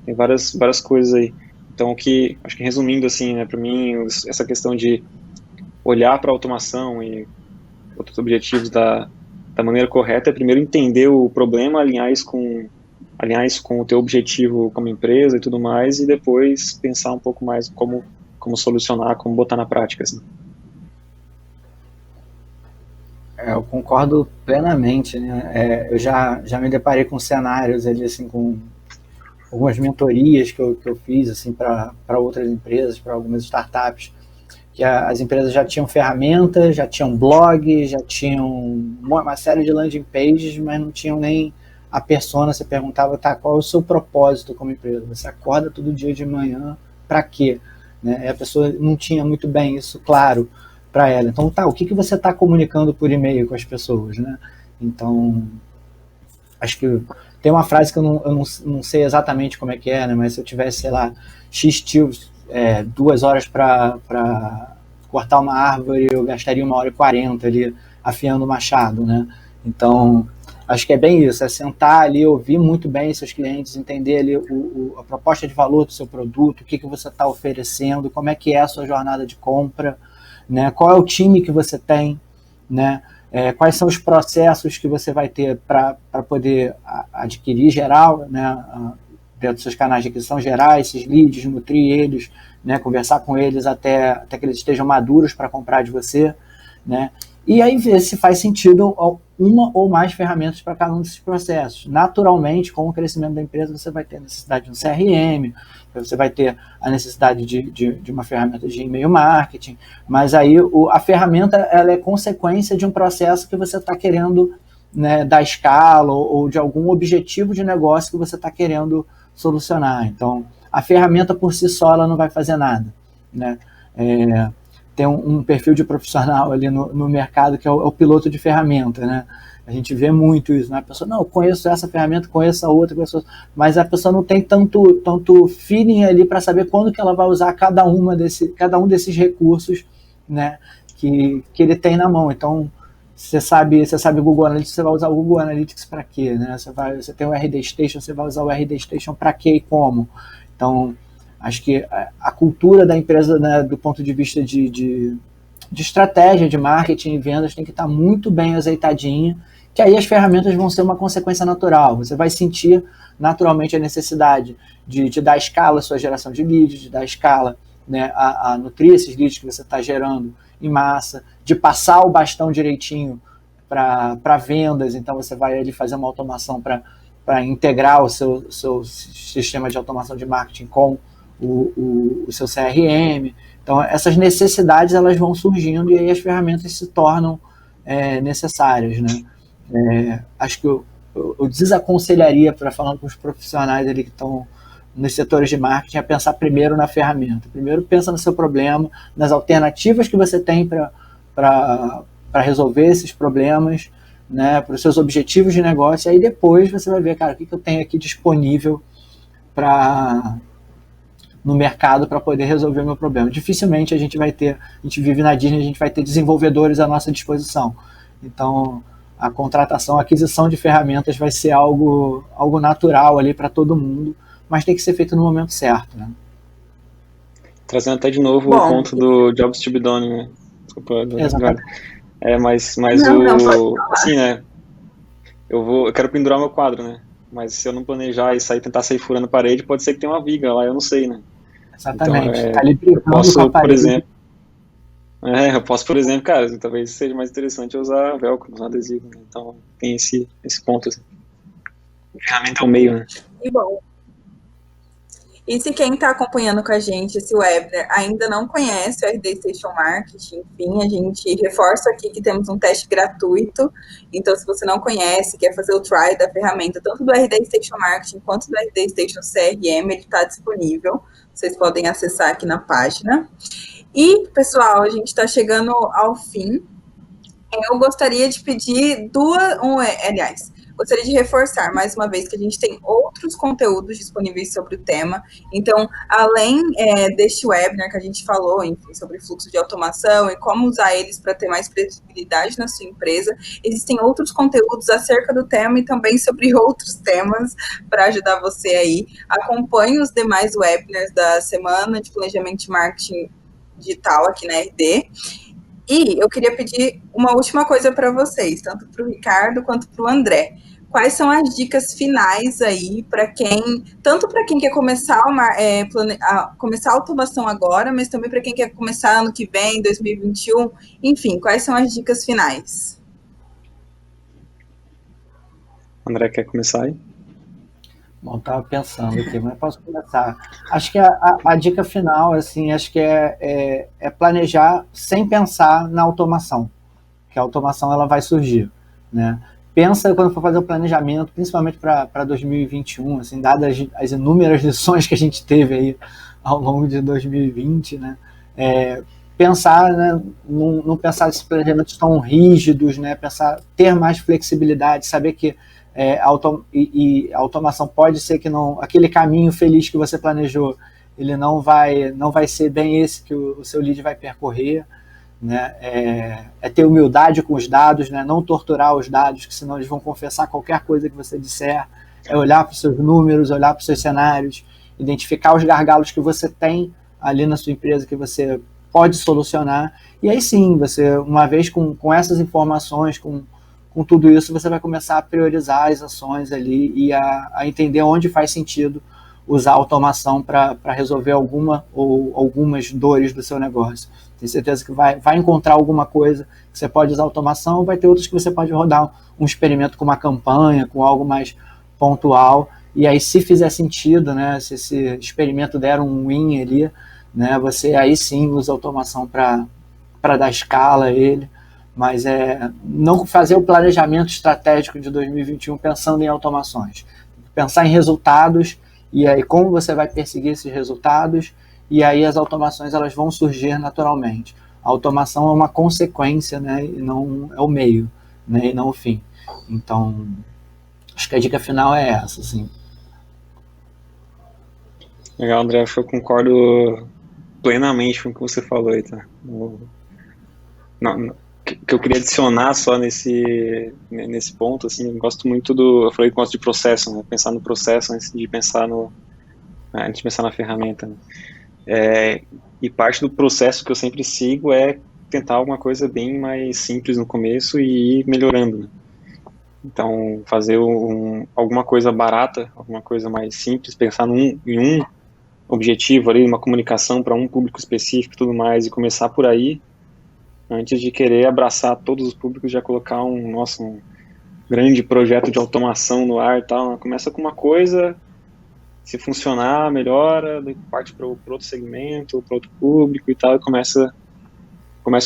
tem várias coisas aí. Então, acho que resumindo assim, né, para mim, essa questão de olhar para a automação e outros objetivos da maneira correta é primeiro entender o problema, alinhar isso com o teu objetivo como empresa e tudo mais, e depois pensar um pouco mais como como solucionar, como botar na prática, assim. Eu concordo plenamente, né? Eu já me deparei com cenários ali, assim, com algumas mentorias que eu fiz assim, para outras empresas, para algumas startups, que as empresas já tinham ferramentas, já tinham blog, já tinham uma série de landing pages, mas não tinham nem a persona. Você perguntava, tá, qual é o seu propósito como empresa? Você acorda todo dia de manhã, para quê? Né? E a pessoa não tinha muito bem isso claro para ela. Então, tá, o que você está comunicando por e-mail com as pessoas? Né? Então, acho que tem uma frase que eu não sei exatamente como é que é, né? Mas se eu tivesse, sei lá, X tios, 2 horas para cortar uma árvore, eu gastaria 1h40 ali afiando o machado, né? Então, acho que é bem isso, é sentar ali, ouvir muito bem seus clientes, entender ali a proposta de valor do seu produto, o que você está oferecendo, como é que é a sua jornada de compra, né? Qual é o time que você tem, né? Quais são os processos que você vai ter para poder adquirir geral, né, dentro dos seus canais de aquisição gerais, esses leads, nutrir eles, né, conversar com eles até que eles estejam maduros para comprar de você, né, e aí ver se faz sentido uma ou mais ferramentas para cada um desses processos. Naturalmente, com o crescimento da empresa, você vai ter a necessidade de um CRM, você vai ter a necessidade de uma ferramenta de e-mail marketing, mas aí a ferramenta ela é consequência de um processo que você está querendo, né, dar escala ou de algum objetivo de negócio que você está querendo solucionar. Então, a ferramenta por si só ela não vai fazer nada, né? Tem um perfil de profissional ali no mercado que é o piloto de ferramenta, né? A gente vê muito isso, né? A pessoa, não, eu conheço essa ferramenta, conheço a outra, mas a pessoa não tem tanto feeling ali para saber quando que ela vai usar cada um desses recursos, né, que ele tem na mão. Então, você sabe Google Analytics, você vai usar o Google Analytics para quê, né? Você tem o RD Station, você vai usar o RD Station para quê e como? Então, acho que a cultura da empresa, né, do ponto de vista de estratégia, de marketing e vendas, tem que estar muito bem azeitadinha, que aí as ferramentas vão ser uma consequência natural. Você vai sentir naturalmente a necessidade de dar escala à sua geração de leads, de dar escala, né, a nutrir esses leads que você está gerando em massa, de passar o bastão direitinho para vendas. Então você vai ali fazer uma automação para integrar o seu sistema de automação de marketing com o seu CRM. Então essas necessidades elas vão surgindo e aí as ferramentas se tornam necessárias, né? Acho que eu desaconselharia, para falando com os profissionais ali que estão nos setores de marketing, a pensar primeiro na ferramenta. Primeiro pensa no seu problema, nas alternativas que você tem para resolver esses problemas, né, para os seus objetivos de negócio, e aí depois você vai ver, cara, o que eu tenho aqui disponível no mercado para poder resolver o meu problema. Dificilmente a gente vive na Disney, a gente vai ter desenvolvedores à nossa disposição. Então, a contratação, a aquisição de ferramentas vai ser algo natural ali para todo mundo, mas tem que ser feito no momento certo, né? Trazendo até de novo o ponto do Jobs to be done, né? Desculpa, mas assim, né? Eu quero pendurar meu quadro, né? Mas se eu não planejar e tentar sair furando a parede, pode ser que tenha uma viga lá, eu não sei, né? Exatamente. Então, eu posso, por exemplo, cara, talvez seja mais interessante usar velcro, usar adesivo, né? Então tem esse ponto, assim. A ferramenta é o meio, né? E bom, e se quem está acompanhando com a gente esse webinar ainda não conhece o RD Station Marketing, enfim, a gente reforça aqui que temos um teste gratuito. Então, se você não conhece, quer fazer o try da ferramenta, tanto do RD Station Marketing quanto do RD Station CRM, ele está disponível. Vocês podem acessar aqui na página. E, pessoal, a gente está chegando ao fim. Eu gostaria de pedir gostaria de reforçar mais uma vez que a gente tem outros conteúdos disponíveis sobre o tema. Então, além deste webinar que a gente falou, enfim, sobre fluxo de automação e como usar eles para ter mais previsibilidade na sua empresa, existem outros conteúdos acerca do tema e também sobre outros temas para ajudar você aí. Acompanhe os demais webinars da Semana de Planejamento de Marketing Digital aqui na RD. E eu queria pedir uma última coisa para vocês, tanto para o Ricardo quanto para o André. quais são as dicas finais aí para quem, tanto para quem quer começar começar a automação agora, mas também para quem quer começar ano que vem, 2021, enfim, quais são as dicas finais? André, quer começar aí? Bom, estava pensando aqui, mas posso começar. Acho que a dica final, assim, acho que é planejar sem pensar na automação, que a automação ela vai surgir, né? Pensa quando for fazer o planejamento, principalmente para 2021, assim, dadas as inúmeras lições que a gente teve aí ao longo de 2020, né? Pensar, né, não pensar esses planejamentos tão rígidos, né? Pensar, ter mais flexibilidade, saber que a automação pode ser que não, aquele caminho feliz que você planejou, ele não vai ser bem esse que o seu lead vai percorrer, né? Ter humildade com os dados, né? Não torturar os dados, que senão eles vão confessar qualquer coisa que você disser. É olhar para os seus números, olhar para os seus cenários, identificar os gargalos que você tem ali na sua empresa que você pode solucionar. E aí sim, você, uma vez com essas informações, com tudo isso, você vai começar a priorizar as ações ali e a entender onde faz sentido usar automação para resolver alguma ou algumas dores do seu negócio. Tenho certeza que vai encontrar alguma coisa que você pode usar automação, vai ter outros que você pode rodar um experimento com uma campanha, com algo mais pontual, e aí se fizer sentido, né, se esse experimento der um win ali, né, você aí sim usa automação para dar escala a ele, mas não fazer o planejamento estratégico de 2021 pensando em automações. Pensar em resultados e aí como você vai perseguir esses resultados, e aí as automações elas vão surgir naturalmente. A automação é uma consequência, né, e não é o meio, né, e não o fim. Então, acho que a dica final é essa, assim. Legal, André, eu concordo plenamente com o que você falou aí, tá? Que eu queria adicionar só nesse ponto, assim, eu gosto muito eu falei que gosto de processo, né? Pensar no processo antes de pensar na ferramenta, né? E parte do processo que eu sempre sigo é tentar alguma coisa bem mais simples no começo e ir melhorando, né? Então, fazer alguma coisa barata, alguma coisa mais simples, pensar em um objetivo ali, uma comunicação para um público específico e tudo mais, e começar por aí, antes de querer abraçar todos os públicos, já colocar um grande projeto de automação no ar e tal. Começa com uma coisa, se funcionar, melhora, daí parte para outro segmento, para outro público e tal, e começa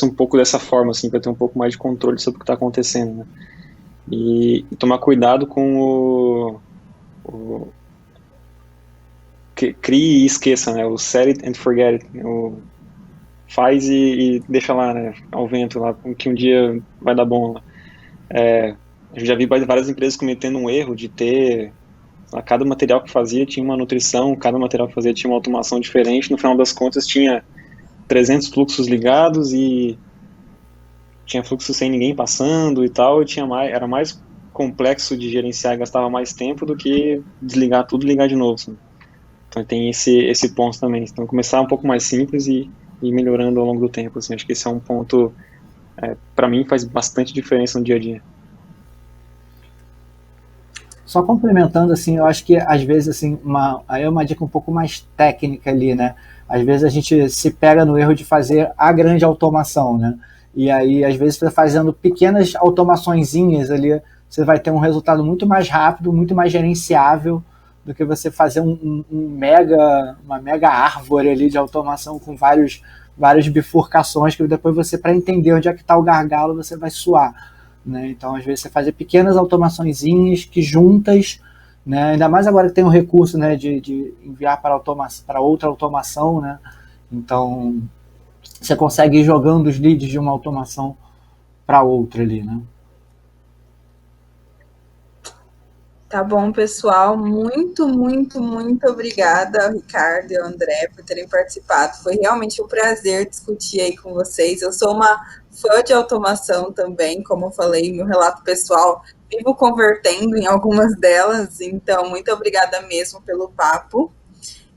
um pouco dessa forma, assim, para ter um pouco mais de controle sobre o que está acontecendo, né? E tomar cuidado com crie e esqueça, né? O set it and forget it. Faz e deixa lá, né? Ao vento lá, que um dia vai dar bom lá. Eu já vi várias empresas cometendo um erro de ter cada material que fazia tinha uma nutrição, cada material que fazia tinha uma automação diferente, no final das contas tinha 300 fluxos ligados e tinha fluxo sem ninguém passando e tal, e era mais complexo de gerenciar e gastava mais tempo do que desligar tudo e ligar de novo, assim. Então tem esse ponto também. Então começar um pouco mais simples e ir melhorando ao longo do tempo, assim. Acho que esse é um ponto, para mim, faz bastante diferença no dia a dia. Só complementando, assim, eu acho que às vezes, assim, aí é uma dica um pouco mais técnica ali, né? Às vezes a gente se pega no erro de fazer a grande automação, né? E aí, às vezes, você fazendo pequenas automaçõezinhas ali, você vai ter um resultado muito mais rápido, muito mais gerenciável do que você fazer uma mega árvore ali de automação com várias bifurcações que depois você, para entender onde é que está o gargalo, você vai suar. Né? Então, às vezes, você fazer pequenas automaçõezinhas que juntas, né? Ainda mais agora que tem o recurso, né, de enviar para outra automação, né? Então, você consegue ir jogando os leads de uma automação para outra ali, né? Tá bom, pessoal. Muito, muito, muito obrigada, Ricardo e André, por terem participado. Foi realmente um prazer discutir aí com vocês. Eu sou uma fã de automação também, como eu falei, meu relato pessoal, vivo convertendo em algumas delas, então muito obrigada mesmo pelo papo.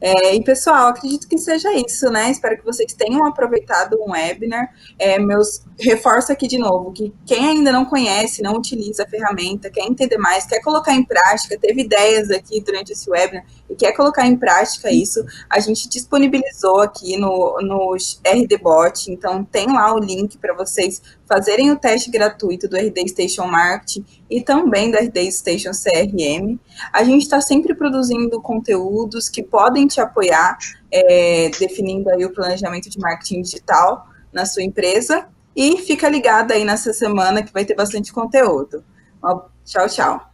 E, pessoal, acredito que seja isso, né? Espero que vocês tenham aproveitado o webinar. Reforço aqui de novo que quem ainda não conhece, não utiliza a ferramenta, quer entender mais, quer colocar em prática, teve ideias aqui durante esse webinar e quer colocar em prática isso, a gente disponibilizou aqui no RDBot, então tem lá o link para vocês fazerem o teste gratuito do RD Station Marketing e também do RD Station CRM. A gente está sempre produzindo conteúdos que podem te apoiar, definindo aí o planejamento de marketing digital na sua empresa. E fica ligado aí nessa semana que vai ter bastante conteúdo. Tchau, tchau.